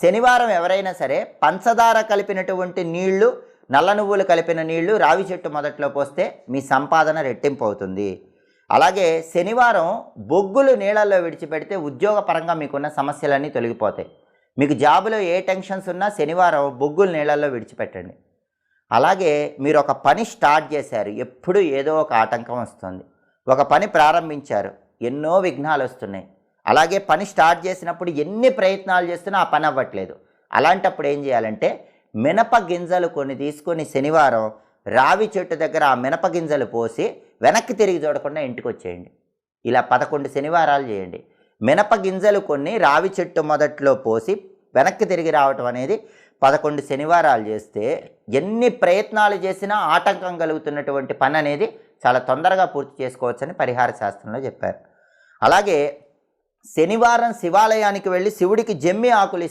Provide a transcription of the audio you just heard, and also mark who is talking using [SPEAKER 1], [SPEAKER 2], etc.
[SPEAKER 1] శనివారం ఎవరైనా సరే పంచదార కలిపినటువంటి నీళ్లు, నల్ల నువ్వులు కలిపిన నీళ్లు రావి చెట్టు మొదట్లో పోస్తే మీ సంపాదన రెట్టింపు అవుతుంది. అలాగే శనివారం బొగ్గులు నీళ్ళల్లో విడిచిపెడితే ఉద్యోగపరంగా మీకున్న సమస్యలన్నీ తొలగిపోతాయి. మీకు జాబులో ఏ టెన్షన్స్ ఉన్నా శనివారం బొగ్గులు నీళ్ళల్లో విడిచిపెట్టండి. అలాగే మీరు ఒక పని స్టార్ట్ చేశారు, ఎప్పుడు ఏదో ఒక ఆటంకం వస్తుంది. ఒక పని ప్రారంభించారు, ఎన్నో విఘ్నాలు వస్తున్నాయి. అలాగే పని స్టార్ట్ చేసినప్పుడు ఎన్ని ప్రయత్నాలు చేస్తున్నా ఆ పని అవ్వట్లేదు. అలాంటప్పుడు ఏం చేయాలంటే మినప గింజలు కొన్ని తీసుకొని శనివారం రావి చెట్టు దగ్గర ఆ మినప గింజలు పోసి వెనక్కి తిరిగి చూడకుండా ఇంటికి వచ్చేయండి. ఇలా 11 శనివారాలు చేయండి. మినప గింజలు కొన్ని రావి చెట్టు మొదట్లో పోసి వెనక్కి తిరిగి రావటం అనేది 11 శనివారాలు చేస్తే ఎన్ని ప్రయత్నాలు చేసినా ఆటంకం కలుగుతున్నటువంటి పని అనేది చాలా తొందరగా పూర్తి చేసుకోవచ్చని పరిహార శాస్త్రంలో చెప్పారు. అలాగే శనివారం శివాలయానికి వెళ్ళి శివుడికి జమ్మి ఆకులు